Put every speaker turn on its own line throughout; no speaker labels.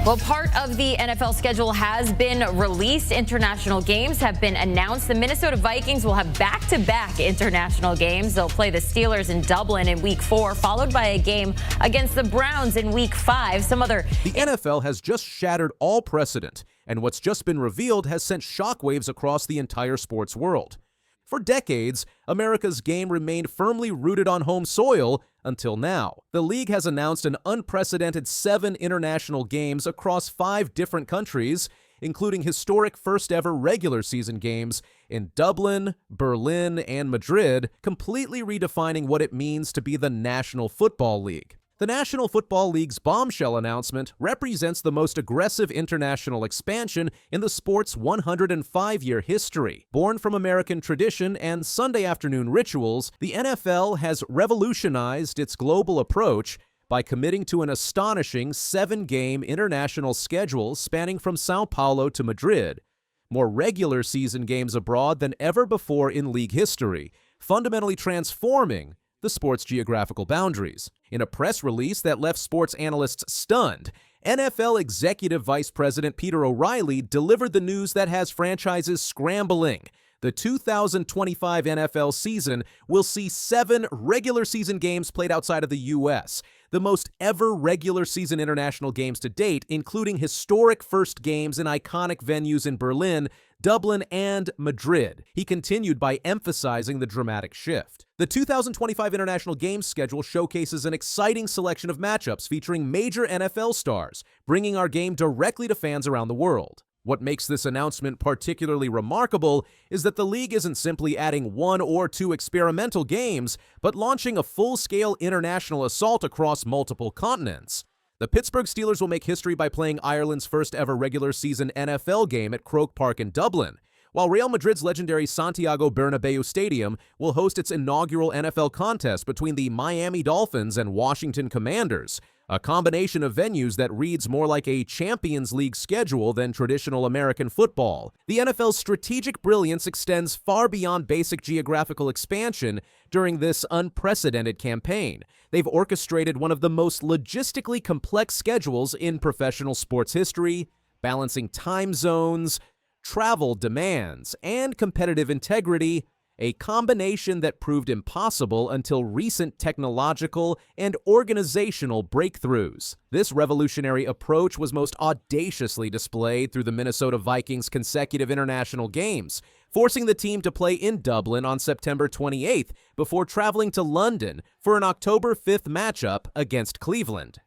Well, part of the NFL schedule has been released. International games have been announced. The Minnesota Vikings will have back-to-back international games. They'll play the Steelers in Dublin in Week 4, followed by a game against the Browns in Week 5.
The NFL has just shattered all precedent, and what's just been revealed has sent shockwaves across the entire sports world. For decades, America's game remained firmly rooted on home soil until now. The league has announced an unprecedented 7 international games across 5 different countries, including historic first-ever regular season games in Dublin, Berlin, and Madrid, completely redefining what it means to be the National Football League. The National Football League's Bombshell announcement represents the most aggressive international expansion in the sport's 105-year history. Born from American tradition and Sunday afternoon rituals, the NFL has revolutionized its global approach by committing to an astonishing 7-game international schedule spanning from São Paulo to Madrid. More regular season games abroad than ever before in league history, fundamentally transforming the sport's geographical boundaries. In a press release that left sports analysts stunned, NFL Executive Vice President Peter O'Reilly delivered the news that has franchises scrambling. The 2025 NFL season will see 7 regular season games played outside of the U.S., the most ever regular season international games to date, including historic first games in iconic venues in Berlin, Dublin, and Madrid. He continued by emphasizing the dramatic shift. The 2025 international games schedule showcases an exciting selection of matchups featuring major NFL stars, bringing our game directly to fans around the world. What makes this announcement particularly remarkable is that the league isn't simply adding 1 or 2 experimental games, but launching a full-scale international assault across multiple continents. The Pittsburgh Steelers will make history by playing Ireland's first-ever regular season NFL game at Croke Park in Dublin, while Real Madrid's legendary Santiago Bernabeu Stadium will host its inaugural NFL contest between the Miami Dolphins and Washington Commanders, a combination of venues that reads more like a Champions League schedule than traditional American football. The NFL's strategic brilliance extends far beyond basic geographical expansion during this unprecedented campaign. They've orchestrated one of the most logistically complex schedules in professional sports history, balancing time zones, travel demands, and competitive integrity, a combination that proved impossible until recent technological and organizational breakthroughs. This revolutionary approach was most audaciously displayed through the Minnesota Vikings' consecutive international games, forcing the team to play in Dublin on September 28th before traveling to London for an October 5th matchup against Cleveland.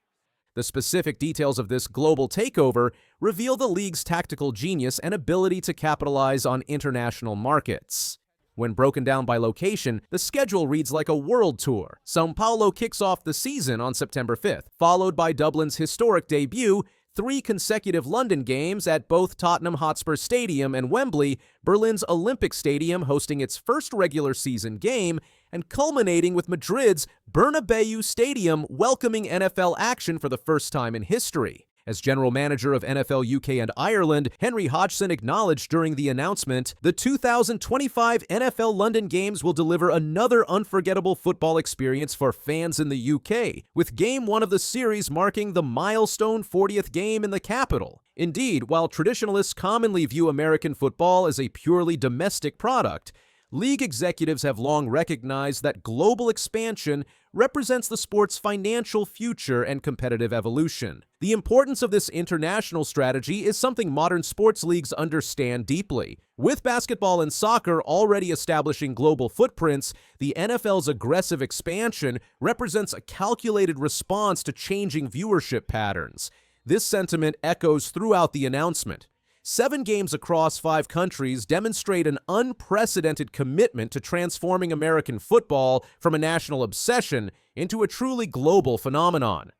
The specific details of this global takeover reveal the league's tactical genius and ability to capitalize on international markets. When broken down by location, the schedule reads like a world tour. São Paulo kicks off the season on September 5th, followed by Dublin's historic debut, 3 consecutive London games at both Tottenham Hotspur Stadium and Wembley, Berlin's Olympic Stadium hosting its first regular season game, and culminating with Madrid's Bernabeu Stadium welcoming NFL action for the first time in history. As general manager of NFL UK and Ireland, Henry Hodgson acknowledged during the announcement, the 2025 NFL London Games will deliver another unforgettable football experience for fans in the UK, with Game 1 of the series marking the milestone 40th game in the capital. Indeed, while traditionalists commonly view American football as a purely domestic product, league executives have long recognized that global expansion represents the sport's financial future and competitive evolution. The importance of this international strategy is something modern sports leagues understand deeply. With basketball and soccer already establishing global footprints, the NFL's aggressive expansion represents a calculated response to changing viewership patterns. This sentiment echoes throughout the announcement. 7 games across 5 countries demonstrate an unprecedented commitment to transforming American football from a national obsession into a truly global phenomenon.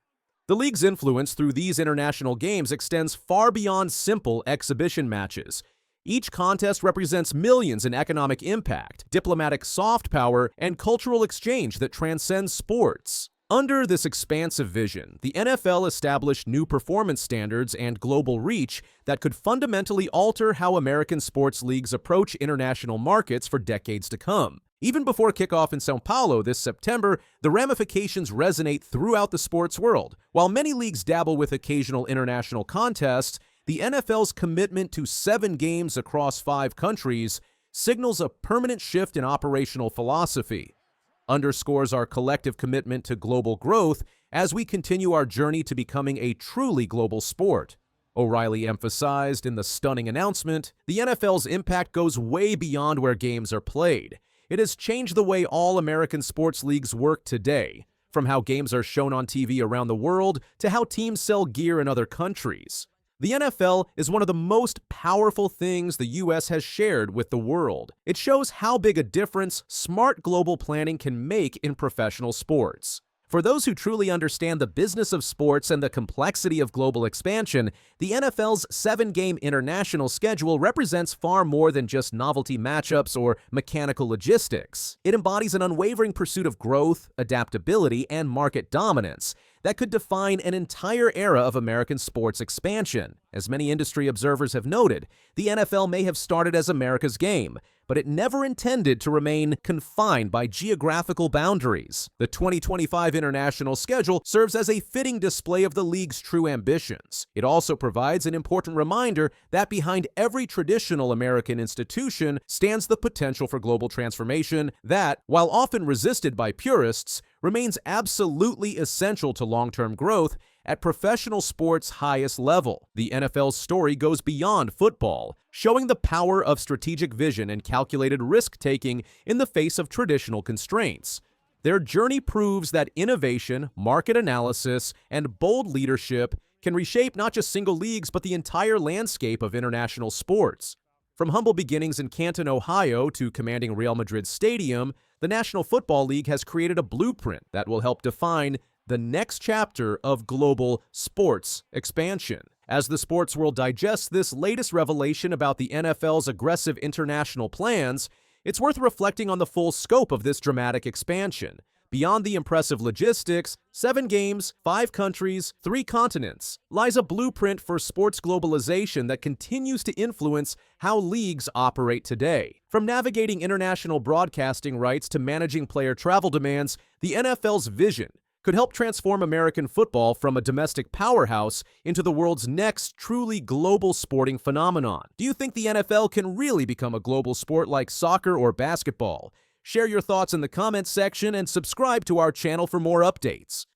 The league's influence through these international games extends far beyond simple exhibition matches. Each contest represents millions in economic impact, diplomatic soft power, and cultural exchange that transcends sports. Under this expansive vision, the NFL established new performance standards and global reach that could fundamentally alter how American sports leagues approach international markets for decades to come. Even before kickoff in São Paulo this September, the ramifications resonate throughout the sports world. While many leagues dabble with occasional international contests, the NFL's commitment to 7 games across 5 countries signals a permanent shift in operational philosophy, underscores our collective commitment to global growth as we continue our journey to becoming a truly global sport. O'Reilly emphasized in the stunning announcement, the NFL's impact goes way beyond where games are played. It has changed the way all American sports leagues work today, from how games are shown on TV around the world to how teams sell gear in other countries. The NFL is one of the most powerful things the U.S. has shared with the world. It shows how big a difference smart global planning can make in professional sports. For those who truly understand the business of sports and the complexity of global expansion, the NFL's 7-game international schedule represents far more than just novelty matchups or mechanical logistics. It embodies an unwavering pursuit of growth, adaptability, and market dominance that could define an entire era of American sports expansion. As many industry observers have noted, the NFL may have started as America's game, but it never intended to remain confined by geographical boundaries. The 2025 international schedule serves as a fitting display of the league's true ambitions. It also provides an important reminder that behind every traditional American institution stands the potential for global transformation that, while often resisted by purists, remains absolutely essential to long-term growth at professional sports' highest level. The NFL's story goes beyond football, showing the power of strategic vision and calculated risk-taking in the face of traditional constraints. Their journey proves that innovation, market analysis, and bold leadership can reshape not just single leagues but the entire landscape of international sports. From humble beginnings in Canton, Ohio, to commanding Real Madrid Stadium, the National Football League has created a blueprint that will help define the next chapter of global sports expansion. As the sports world digests this latest revelation about the NFL's aggressive international plans, it's worth reflecting on the full scope of this dramatic expansion. Beyond the impressive logistics, 7 games, 5 countries, 3 continents, lies a blueprint for sports globalization that continues to influence how leagues operate today. From navigating international broadcasting rights to managing player travel demands, the NFL's vision could help transform American football from a domestic powerhouse into the world's next truly global sporting phenomenon. Do you think the NFL can really become a global sport like soccer or basketball? Share your thoughts in the comments section and subscribe to our channel for more updates.